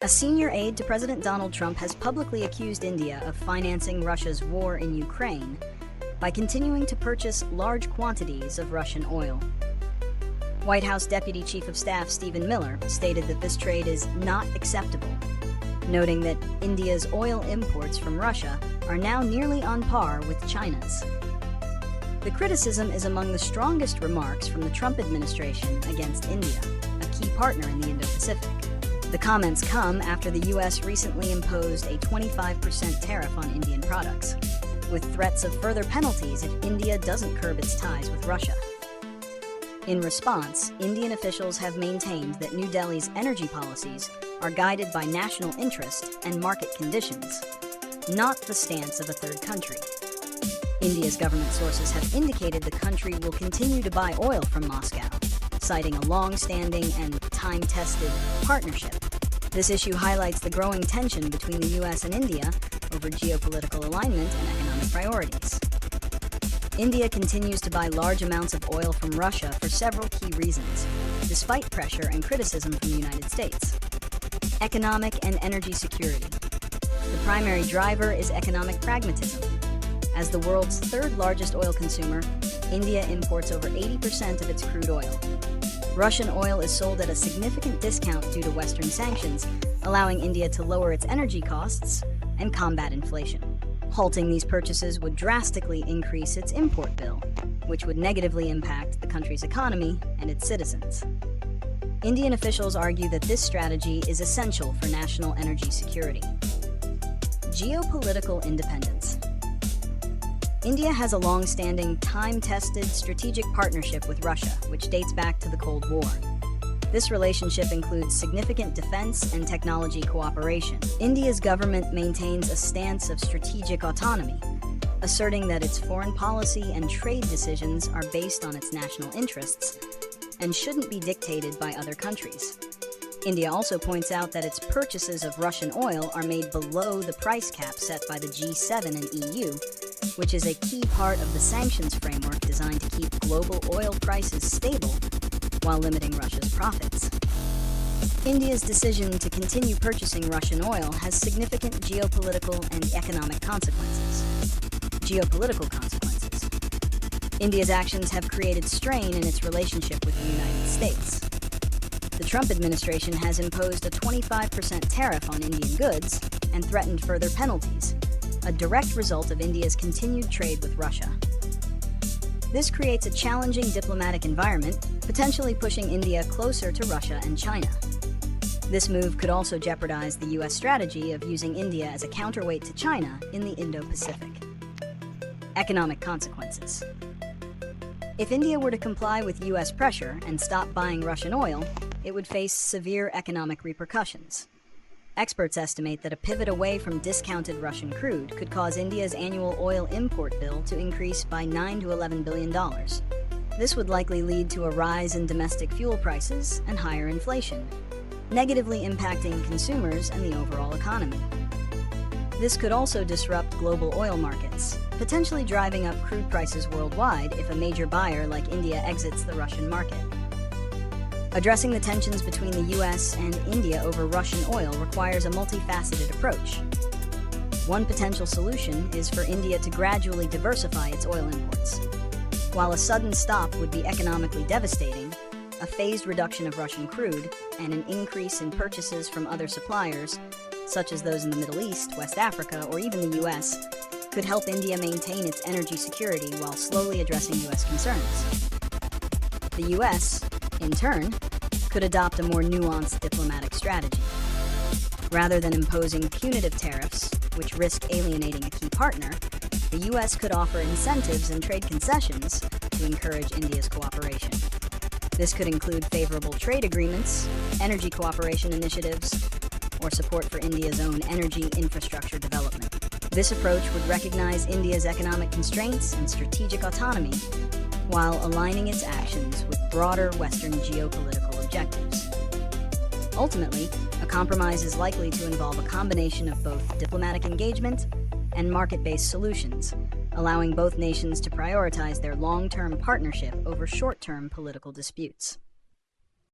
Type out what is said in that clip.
A senior aide to President Donald Trump has publicly accused India of financing Russia's war in Ukraine by continuing to purchase large quantities of Russian oil. White House Deputy Chief of Staff Stephen Miller stated that this trade is not acceptable, noting that India's oil imports from Russia are now nearly on par with China's. The criticism is among the strongest remarks from the Trump administration against India, a key partner in the Indo-Pacific. The comments come after the U.S. recently imposed a 25% tariff on Indian products, with threats of further penalties if India doesn't curb its ties with Russia. In response, Indian officials have maintained that New Delhi's energy policies are guided by national interest and market conditions, not the stance of a third country. India's government sources have indicated the country will continue to buy oil from Moscow, citing a long-standing and time-tested partnership. This issue highlights the growing tension between the U.S. and India over geopolitical alignment and economic priorities. India continues to buy large amounts of oil from Russia for several key reasons, despite pressure and criticism from the United States. Economic and energy security. The primary driver is economic pragmatism. As the world's third largest oil consumer, India imports over 80% of its crude oil. Russian oil is sold at a significant discount due to Western sanctions, allowing India to lower its energy costs and combat inflation. Halting these purchases would drastically increase its import bill, which would negatively impact the country's economy and its citizens. Indian officials argue that this strategy is essential for national energy security. Geopolitical independence. India has a long-standing, time-tested strategic partnership with Russia, which dates back to the Cold War. This relationship includes significant defense and technology cooperation. India's government maintains a stance of strategic autonomy, asserting that its foreign policy and trade decisions are based on its national interests and shouldn't be dictated by other countries. India also points out that its purchases of Russian oil are made below the price cap set by the G7 and EU, which is a key part of the sanctions framework designed to keep global oil prices stable while limiting Russia's profits. India's decision to continue purchasing Russian oil has significant geopolitical and economic consequences. Geopolitical consequences. India's actions have created strain in its relationship with the United States. The Trump administration has imposed a 25% tariff on Indian goods and threatened further penalties, a direct result of India's continued trade with Russia. This creates a challenging diplomatic environment, potentially pushing India closer to Russia and China. This move could also jeopardize the U.S. strategy of using India as a counterweight to China in the Indo-Pacific. Economic consequences. If India were to comply with U.S. pressure and stop buying Russian oil, it would face severe economic repercussions. Experts estimate that a pivot away from discounted Russian crude could cause India's annual oil import bill to increase by $9 to $11 billion. This would likely lead to a rise in domestic fuel prices and higher inflation, negatively impacting consumers and the overall economy. This could also disrupt global oil markets, potentially driving up crude prices worldwide if a major buyer like India exits the Russian market. Addressing the tensions between the U.S. and India over Russian oil requires a multifaceted approach. One potential solution is for India to gradually diversify its oil imports. While a sudden stop would be economically devastating, a phased reduction of Russian crude and an increase in purchases from other suppliers, such as those in the Middle East, West Africa, or even the U.S., could help India maintain its energy security while slowly addressing U.S. concerns. The U.S., in turn, could adopt a more nuanced diplomatic strategy. Rather than imposing punitive tariffs, which risk alienating a key partner, the U.S. could offer incentives and trade concessions to encourage India's cooperation. This could include favorable trade agreements, energy cooperation initiatives, or support for India's own energy infrastructure development. This approach would recognize India's economic constraints and strategic autonomy, while aligning its actions with broader Western geopolitical objectives. Ultimately, a compromise is likely to involve a combination of both diplomatic engagement and market-based solutions, allowing both nations to prioritize their long-term partnership over short-term political disputes.